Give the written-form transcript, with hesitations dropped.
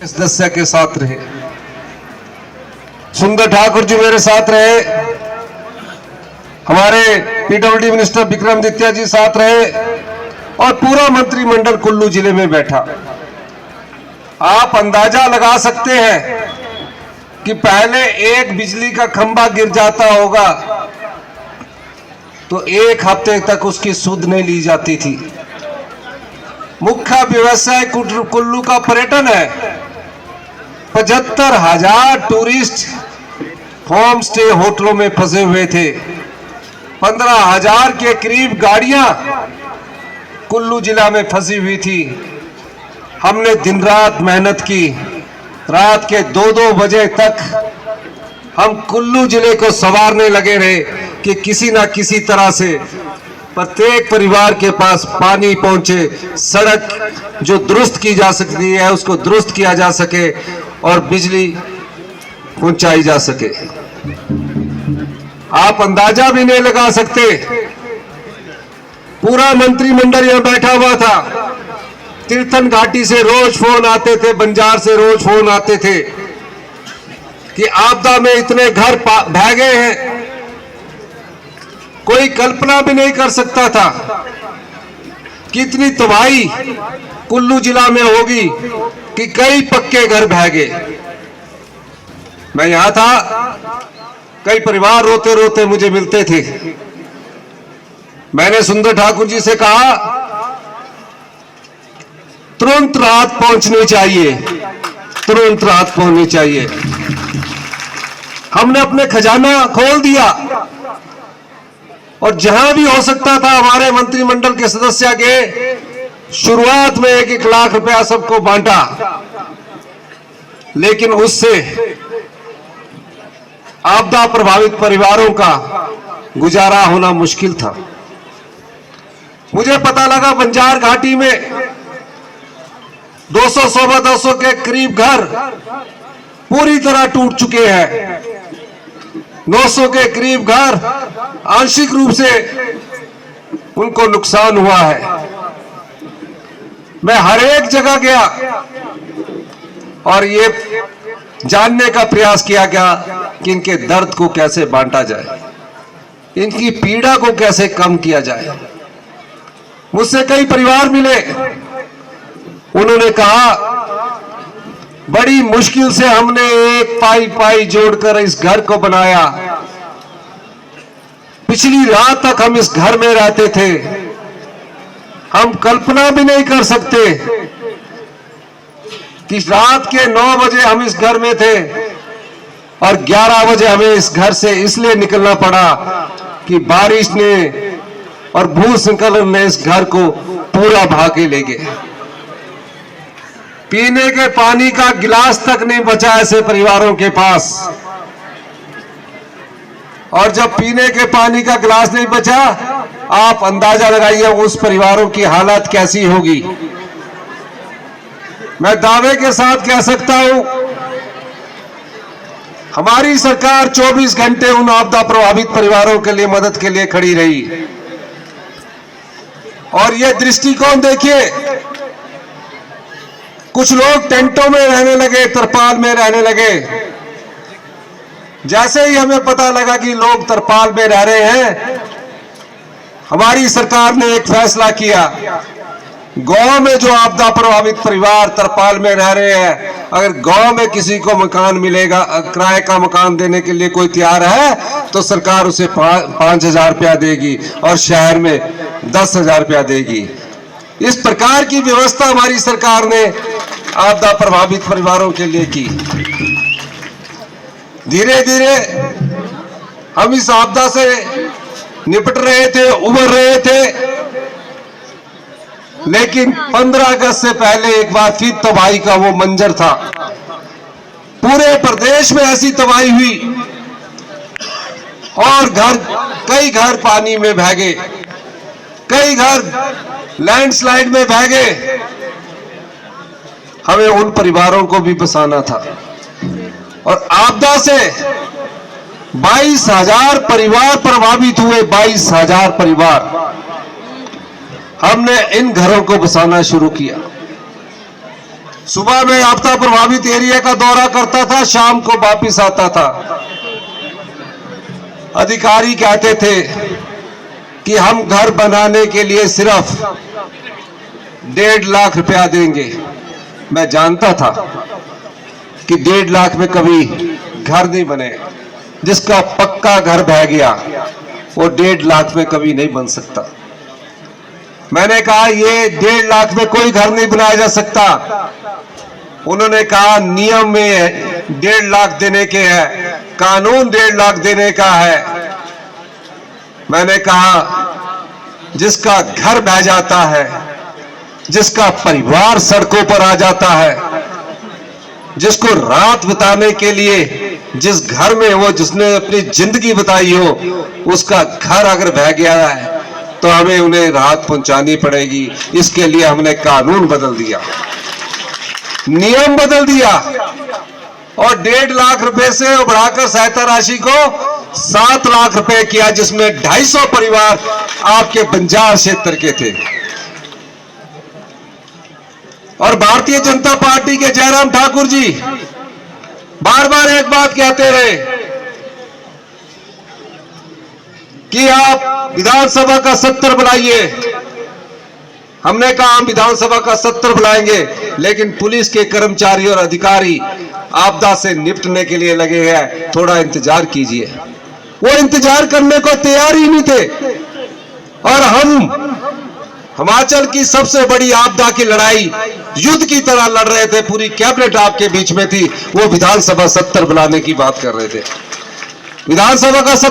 सदस्य के साथ रहे, सुंदर ठाकुर जी मेरे साथ रहे, हमारे पीडब्ल्यूडी मिनिस्टर विक्रमादित्य जी साथ रहे और पूरा मंत्रिमंडल कुल्लू जिले में बैठा। आप अंदाजा लगा सकते हैं कि पहले एक बिजली का खंभा गिर जाता होगा तो एक हफ्ते तक उसकी सुध नहीं ली जाती थी। मुख्य व्यवसाय कुल्लू का पर्यटन है। 75,000 टूरिस्ट होम स्टे होटलों में फंसे हुए थे। 15,000 के करीब गाड़ियां कुल्लू जिला में फंसी हुई थी। हमने दिन रात मेहनत की। रात के 2-2 बजे तक हम कुल्लू जिले को संवारने लगे रहे कि किसी ना किसी तरह से प्रत्येक परिवार के पास पानी पहुंचे, सड़क जो दुरुस्त की जा सकती है उसको दुरुस्त किया जा सके और बिजली पहुंचाई जा सके। आप अंदाजा भी नहीं लगा सकते, पूरा मंत्रिमंडल यहां बैठा हुआ था। तीर्थन घाटी से रोज फोन आते थे, बंजार से रोज फोन आते थे कि आपदा में इतने घर बह गए हैं। कोई कल्पना भी नहीं कर सकता था कि इतनी तबाही कुल्लू जिला में होगी कि कई पक्के घर बह गए। मैं यहां था, कई परिवार रोते रोते मुझे मिलते थे। मैंने सुंदर ठाकुर जी से कहा तुरंत राहत पहुंचनी चाहिए, तुरंत राहत पहुंचनी चाहिए। हमने अपने खजाना खोल दिया और जहां भी हो सकता था हमारे मंत्रिमंडल के सदस्य के शुरुआत में 1-1 लाख रुपया सबको बांटा, लेकिन उससे आपदा प्रभावित परिवारों का गुजारा होना मुश्किल था। मुझे पता लगा बंजार घाटी में 200 के करीब घर पूरी तरह टूट चुके हैं। 900 के करीब घर आंशिक रूप से उनको नुकसान हुआ है। मैं हर एक जगह गया और ये जानने का प्रयास किया गया कि इनके दर्द को कैसे बांटा जाए, इनकी पीड़ा को कैसे कम किया जाए। मुझसे कई परिवार मिले, उन्होंने कहा बड़ी मुश्किल से हमने एक पाई जोड़कर इस घर को बनाया। पिछली रात तक हम इस घर में रहते थे। हम कल्पना भी नहीं कर सकते कि रात के 9 बजे हम इस घर में थे और 11 बजे हमें इस घर से इसलिए निकलना पड़ा कि बारिश ने और भूस्खलन ने इस घर को पूरा बहा के ले गए। पीने के पानी का गिलास तक नहीं बचा ऐसे परिवारों के पास। और जब पीने के पानी का गिलास नहीं बचा, आप अंदाजा लगाइए उस परिवारों की हालत कैसी होगी। मैं दावे के साथ कह सकता हूं हमारी सरकार 24 घंटे उन आपदा प्रभावित परिवारों के लिए मदद के लिए खड़ी रही। और यह दृष्टिकोण देखिए, कुछ लोग टेंटों में रहने लगे, तरपाल में रहने लगे। जैसे ही हमें पता लगा कि लोग तरपाल में रह रहे हैं, हमारी सरकार ने एक फैसला किया, गांव में जो आपदा प्रभावित परिवार तरपाल में रह रहे हैं, अगर गांव में किसी को मकान मिलेगा, किराए का मकान देने के लिए कोई तैयार है तो सरकार उसे 5,000 रुपया देगी और शहर में 10,000 रुपया देगी। इस प्रकार की व्यवस्था हमारी सरकार ने आपदा प्रभावित परिवारों के लिए की। धीरे धीरे हम इस आपदा से निपट रहे थे, उबर रहे थे, लेकिन 15 अगस्त से पहले एक बार फिर तबाही का वो मंजर था। पूरे प्रदेश में ऐसी तबाही हुई और कई घर पानी में बह गए, कई घर लैंडस्लाइड में बह गए। हमें उन परिवारों को भी बसाना था और आपदा से 22,000 परिवार प्रभावित हुए। 22,000 परिवार, हमने इन घरों को बसाना शुरू किया। सुबह में आपदा प्रभावित एरिया का दौरा करता था, शाम को वापिस आता था। अधिकारी कहते थे कि हम घर बनाने के लिए सिर्फ 1.5 लाख रुपया देंगे। मैं जानता था कि 1.5 लाख में कभी घर नहीं बने। जिसका पक्का घर बह गया वो 1.5 लाख में कभी नहीं बन सकता। मैंने कहा ये 1.5 लाख में कोई घर नहीं बनाया जा सकता। उन्होंने कहा नियम में 1.5 लाख देने के है, कानून 1.5 लाख देने का है। मैंने कहा जिसका घर बह जाता है, जिसका परिवार सड़कों पर आ जाता है, जिसको रात बिताने के लिए जिस घर में वो जिसने अपनी जिंदगी बिताई हो, उसका घर अगर बह गया है तो हमें उन्हें राहत पहुंचानी पड़ेगी। इसके लिए हमने कानून बदल दिया, नियम बदल दिया और 1.5 लाख रुपए से बढ़ाकर सहायता राशि को 7 लाख रुपए किया, जिसमें 250 परिवार आपके बंजार क्षेत्र के थे। और भारतीय जनता पार्टी के जयराम ठाकुर जी बार बार एक बात कहते रहे कि आप विधानसभा का सत्र बुलाइए। हमने कहा हम विधानसभा का सत्र बुलाएंगे, लेकिन पुलिस के कर्मचारी और अधिकारी आपदा से निपटने के लिए लगे हैं, थोड़ा इंतजार कीजिए। वो इंतजार करने को तैयार ही नहीं थे। और हम हिमाचल की सबसे बड़ी आपदा की लड़ाई युद्ध की तरह लड़ रहे थे, पूरी कैबिनेट आपके बीच में थी, वो विधानसभा सत्र बुलाने की बात कर रहे थे। विधानसभा का सत्र